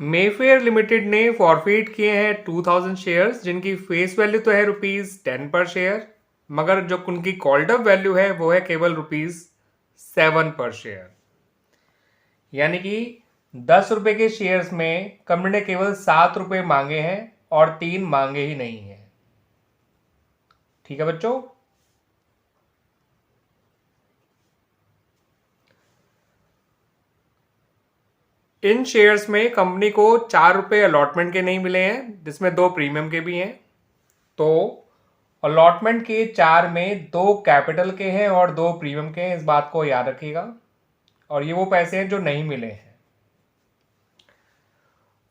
Mayfair limited ने forfeit किए हैं 2000 शेयर्स, जिनकी फेस वैल्यू तो है ₹10 पर शेयर, मगर जो उनकी कॉल्ड अप वैल्यू है वो है केवल ₹7 पर शेयर। यानी कि ₹10 के शेयर्स में कंपनी ने केवल ₹7 मांगे हैं और 3 मांगे ही नहीं है। ठीक है बच्चों। इन शेयर्स में कंपनी को ₹4 अलॉटमेंट के नहीं मिले हैं, जिसमें 2 प्रीमियम के भी हैं। तो अलॉटमेंट के 4 में 2 कैपिटल के हैं और 2 प्रीमियम के हैं, इस बात को याद रखिएगा। और ये वो पैसे हैं जो नहीं मिले हैं।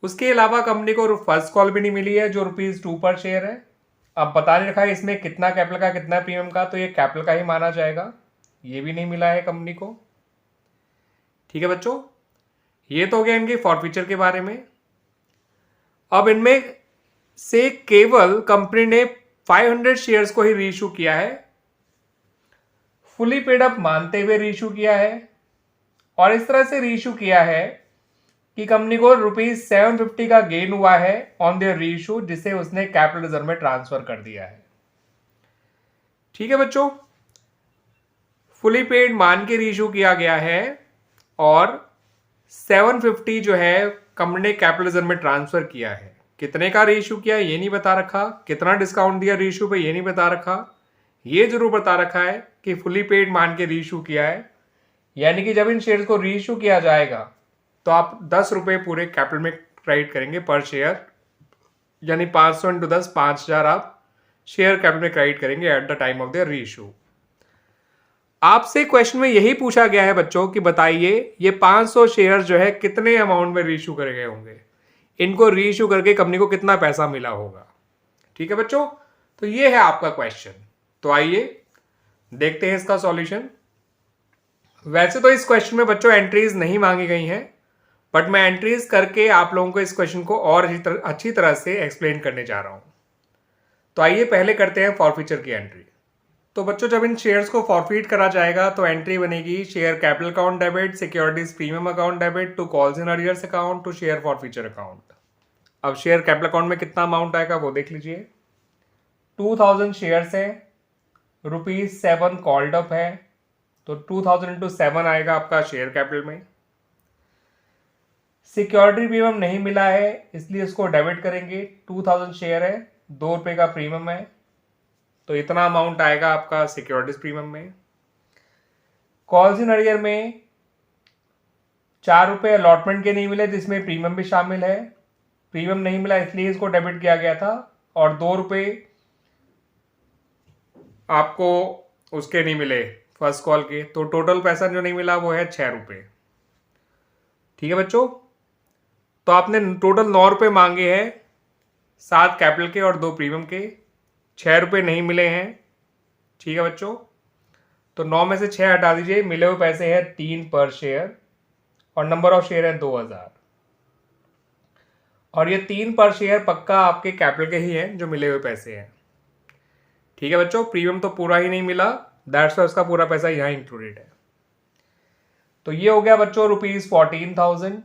उसके अलावा कंपनी को फर्स्ट कॉल भी नहीं मिली है, जो ₹2 पर शेयर है। अब बता नहीं रखा है इसमें कितना कैपिटल का कितना प्रीमियम का, तो ये कैपिटल का ही माना जाएगा। ये भी नहीं मिला है कंपनी को। ठीक है बच्चों, ये तो हो गया इनके फॉरफीचर के बारे में। अब इनमें से केवल कंपनी ने 500 शेयर्स को ही रीइश्यू किया है, फुली पेड अप मानते हुए रीइश्यू किया है, और इस तरह से रीइश्यू किया है कि कंपनी को ₹750 का गेन हुआ है ऑन देयर रीइश्यू, जिसे उसने कैपिटल रिजर्व में ट्रांसफर कर दिया है। ठीक है बच्चों, फुली पेड मान के रीइश्यू किया गया है और 750 जो है कंपनी ने कैपिटल रिजर्व में ट्रांसफर किया है। कितने का रीइश्यू किया ये नहीं बता रखा, कितना डिस्काउंट दिया रीइश्यू पे ये नहीं बता रखा। ये जरूर बता रखा है कि फुली पेड मान के रीइश्यू किया है, यानी कि जब इन शेयर्स को रीइश्यू किया जाएगा तो आप ₹10 पूरे कैपिटल में क्रेडिट करेंगे पर शेयर, यानी 500 × 10 5000 आप शेयर कैपिटल में क्रेडिट करेंगे at the time of the reissue. आपसे क्वेश्चन में यही पूछा गया है बच्चों कि बताइए ये 500 शेयर जो है कितने अमाउंट में रीइश्यू करे गए होंगे, इनको रीइश्यू करके कंपनी को कितना पैसा मिला होगा। ठीक है बच्चों, तो ये है आपका क्वेश्चन। तो आइए देखते हैं इसका सॉल्यूशन। वैसे तो इस क्वेश्चन में बच्चों एंट्रीज नहीं मांगी गई हैं, बट मैं एंट्रीज करके आप लोगों को इस क्वेश्चन को और अच्छी तरह से एक्सप्लेन करने जा रहा हूं। तो आइए पहले करते हैं फॉरफीचर की एंट्री। तो बच्चों जब इन शेयर्स को फॉरफीट करा जाएगा तो एंट्री बनेगी share capital account debit, securities premium account debit to calls in arrears account to share forfeiture account. अब शेयर कैपिटल अकाउंट में कितना अमाउंट आएगा वो देख लीजिए। 2000 शेयर्स है, ₹7 कॉल्ड अप है, तो 2000 × 7 आएगा आपका शेयर कैपिटल में। सिक्योरिटी प्रीमियम नहीं मिला है इसलिए इसको डेबिट करेंगे। 2000 शेयर है, ₹2 का प्रीमियम है, तो इतना अमाउंट आएगा आपका सिक्योरिटीज प्रीमियम में। कॉल्स इन अरियर में ₹4 अलॉटमेंट के नहीं मिले, जिसमें प्रीमियम भी शामिल है। प्रीमियम नहीं मिला इसलिए इसको डेबिट किया गया था, और ₹2 आपको उसके नहीं मिले फर्स्ट कॉल के, तो टोटल पैसा जो नहीं मिला वो है ₹6। ठीक है बच्चों, तो आपने टोटल ₹9 मांगे हैं, 7 कैपिटल के और 2 प्रीमियम के, ₹6 नहीं मिले हैं। ठीक है बच्चों, तो 9 में से 6 हटा दीजिए, मिले हुए पैसे हैं 3 पर शेयर और नंबर ऑफ शेयर है 2000, और ये 3 पर शेयर पक्का आपके कैपिटल के ही हैं जो मिले हुए पैसे हैं। ठीक है बच्चों, प्रीमियम तो पूरा ही नहीं मिला, दैट्स वाई उसका पूरा पैसा यहाँ इंक्लूडेड है। तो ये हो गया बच्चों ₹14,000,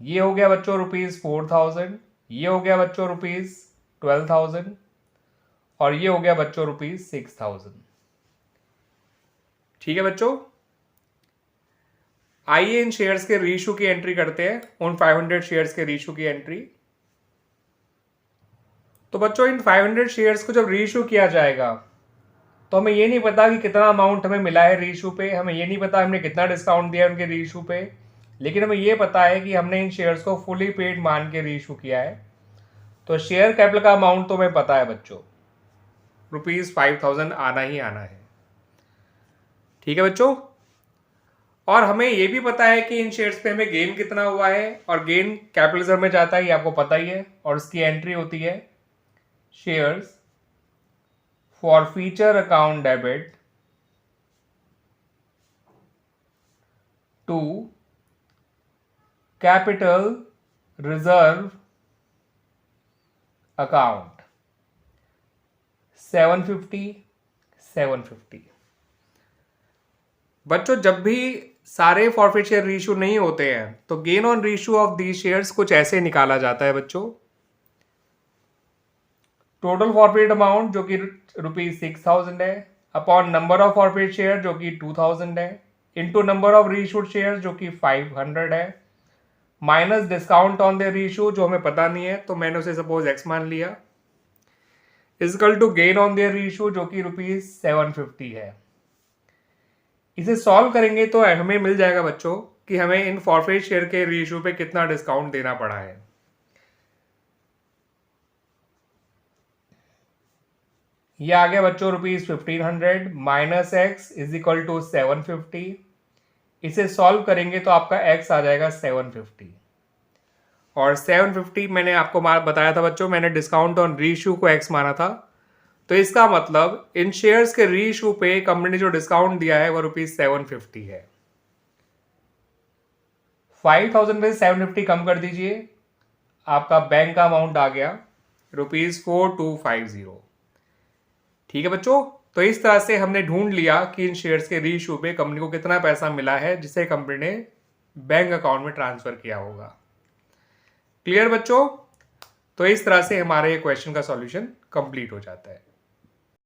ये हो गया बच्चों ₹4,000, ये हो गया बच्चों ₹12,000, और ये हो गया बच्चों ₹6,000। ठीक है बच्चों, आइए इन शेयर्स के रीइश्यू की एंट्री करते हैं, उन 500 शेयर्स के रीइश्यू की एंट्री। तो बच्चों इन 500 शेयर्स को जब रीइश्यू किया जाएगा तो हमें ये नहीं पता कि कितना अमाउंट हमें मिला है रीइश्यू पे, हमें ये नहीं पता हमने कितना डिस्काउंट दिया है उनके रीइश्यू पे, लेकिन हमें ये पता है कि हमने इन शेयर्स को फुली पेड मान के रीइश्यू किया है। तो शेयर कैपिटल का अमाउंट तो हमें पता है बच्चों, ₹5,000 आना ही आना है। ठीक है बच्चों, और हमें ये भी पता है कि इन शेयर्स पे हमें गेन कितना हुआ है, और गेन कैपिटल रिजर्व में जाता है, ये आपको पता ही है, और उसकी एंट्री होती है shares forfeiture account debit to capital reserve account 750। बच्चों जब भी सारे फॉरफिट शेयर रीइश्यू नहीं होते हैं, तो gain on reissue of the shares कुछ ऐसे निकाला जाता है बच्चों। टोटल फॉरफिट अमाउंट जो कि ₹6,000 है, upon number of forfeit share जो कि 2,000 है, into number of reissued share जो कि 500 है, minus discount on the reissue जो हमें पता नहीं है, तो मैंने उसे सपोज x मान लिया, is equal to gain on the reissue जो कि ₹750 है। इसे सॉल्व करेंगे तो हमें मिल जाएगा बच्चों कि हमें इन फॉरफिट शेयर के रीइश्यू पे कितना डिस्काउंट देना पड़ा है। ये आ गया बच्चों ₹1500 minus X is equal to 750। इसे सॉल्व करेंगे तो आपका x आ जाएगा 750, और 750 मैंने आपको बताया था बच्चों, मैंने डिस्काउंट ऑन रीइश्यू को x माना था, तो इसका मतलब इन शेयर्स के रीइश्यू पे कंपनी ने जो डिस्काउंट दिया है वो ₹750 है। 5,000 में 750 कम कर दीजिए, आपका बैंक का अमाउंट आ गया ₹4250। ठीक है बच्चों, तो इस तरह से हमने ढूंढ लिया कि इन शेयर्स के रीइश्यू पे कंपनी को कितना पैसा मिला है जिसे कंपनी ने बैंक अकाउंट में ट्रांसफर किया होगा। क्लियर बच्चों? तो इस तरह से हमारे क्वेश्चन का सॉल्यूशन कंप्लीट हो जाता है।